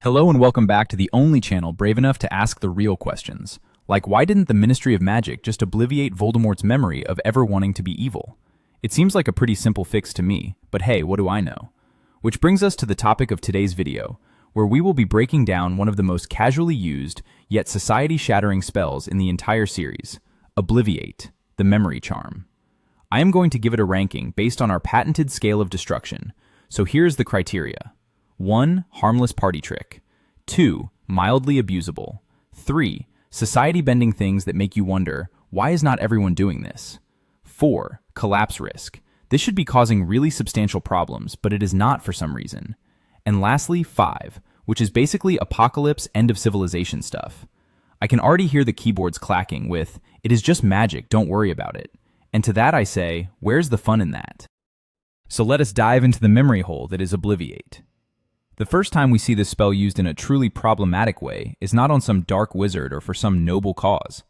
Hello and welcome back to the only channel brave enough to ask the real questions. Like, why didn't the Ministry of Magic just obliviate Voldemort's memory of ever wanting to be evil? It seems like a pretty simple fix to me, but hey, what do I know? Which brings us to the topic of today's video, where we will be breaking down one of the most casually used, yet society-shattering spells in the entire series, Obliviate, the Memory Charm. I am going to give it a ranking based on our patented scale of destruction, so here's the criteria. 1. Harmless party trick. 2. Mildly abusable. 3. Society-bending things that make you wonder, why is not everyone doing this? 4. Collapse risk. This should be causing really substantial problems, but it is not for some reason. And lastly, 5, which is basically apocalypse, end of civilization stuff. I can already hear the keyboards clacking with, "It is just magic, don't worry about it." And to that I say, where's the fun in that? So let us dive into the memory hole that is Obliviate. The first time we see this spell used in a truly problematic way is not on some dark wizard or for some noble cause.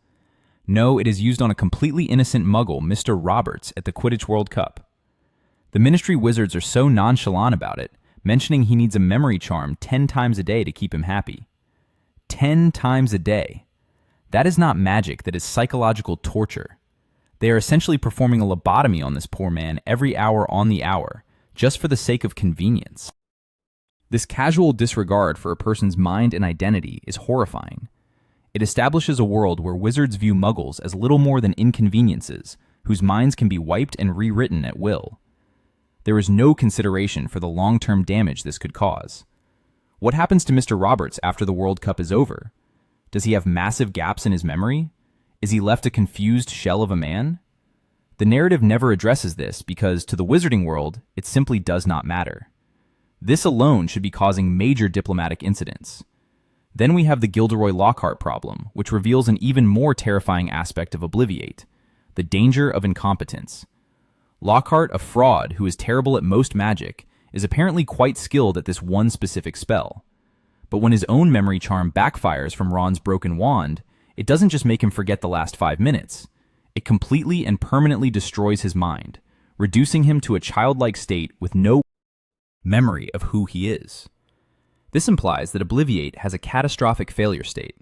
No, it is used on a completely innocent muggle, Mr. Roberts, at the Quidditch World Cup. The Ministry wizards are so nonchalant about it, mentioning he needs a memory charm 10 times a day to keep him happy. 10 times a day. That is not magic, that is psychological torture. They are essentially performing a lobotomy on this poor man every hour on the hour, just for the sake of convenience. This casual disregard for a person's mind and identity is horrifying. It establishes a world where wizards view muggles as little more than inconveniences, whose minds can be wiped and rewritten at will. There is no consideration for the long-term damage this could cause. What happens to Mr. Roberts after the World Cup is over? Does he have massive gaps in his memory? Is he left a confused shell of a man? The narrative never addresses this because, to the wizarding world, it simply does not matter. This alone should be causing major diplomatic incidents. Then we have the Gilderoy Lockhart problem, which reveals an even more terrifying aspect of Obliviate, the danger of incompetence. Lockhart, a fraud who is terrible at most magic, is apparently quite skilled at this one specific spell. But when his own memory charm backfires from Ron's broken wand, it doesn't just make him forget the last 5 minutes. It completely and permanently destroys his mind, reducing him to a childlike state with no memory of who he is. This implies that Obliviate has a catastrophic failure state.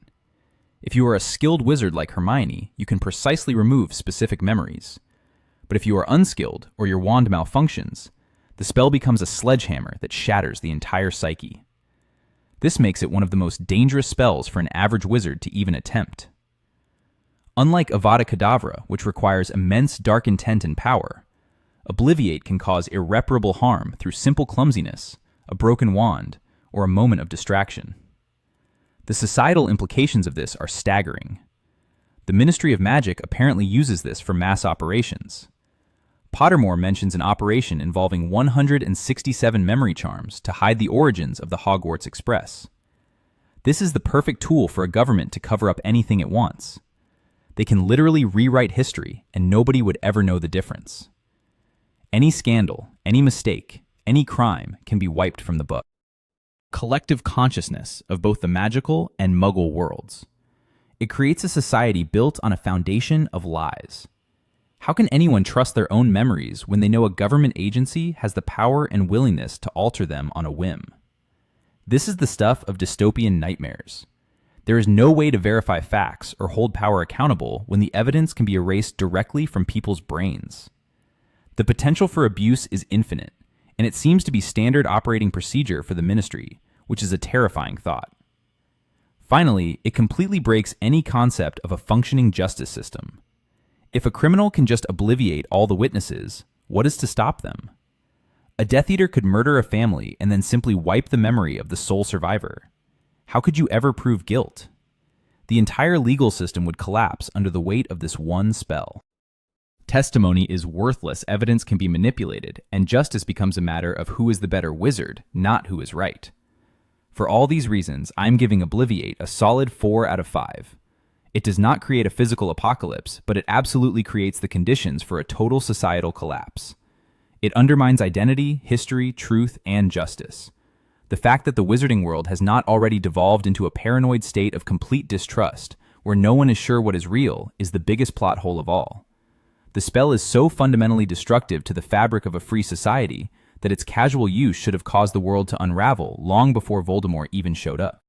If you are a skilled wizard like Hermione, you can precisely remove specific memories. But if you are unskilled or your wand malfunctions, the spell becomes a sledgehammer that shatters the entire psyche. This makes it one of the most dangerous spells for an average wizard to even attempt. Unlike Avada Kedavra, which requires immense dark intent and power, Obliviate can cause irreparable harm through simple clumsiness, a broken wand, or a moment of distraction. The societal implications of this are staggering. The Ministry of Magic apparently uses this for mass operations. Pottermore mentions an operation involving 167 memory charms to hide the origins of the Hogwarts Express. This is the perfect tool for a government to cover up anything it wants. They can literally rewrite history, and nobody would ever know the difference. Any scandal, any mistake, any crime can be wiped from the book. Collective consciousness of both the magical and muggle worlds. It creates a society built on a foundation of lies. How can anyone trust their own memories when they know a government agency has the power and willingness to alter them on a whim? This is the stuff of dystopian nightmares. There is no way to verify facts or hold power accountable when the evidence can be erased directly from people's brains. The potential for abuse is infinite, and it seems to be standard operating procedure for the Ministry, which is a terrifying thought. Finally, it completely breaks any concept of a functioning justice system. If a criminal can just obliviate all the witnesses, what is to stop them? A Death Eater could murder a family and then simply wipe the memory of the sole survivor. How could you ever prove guilt? The entire legal system would collapse under the weight of this one spell. Testimony is worthless, evidence can be manipulated, and justice becomes a matter of who is the better wizard, not who is right. For all these reasons, I'm giving Obliviate a solid 4 out of 5. It does not create a physical apocalypse, but it absolutely creates the conditions for a total societal collapse. It undermines identity, history, truth, and justice. The fact that the wizarding world has not already devolved into a paranoid state of complete distrust, where no one is sure what is real, is the biggest plot hole of all. The spell is so fundamentally destructive to the fabric of a free society that its casual use should have caused the world to unravel long before Voldemort even showed up.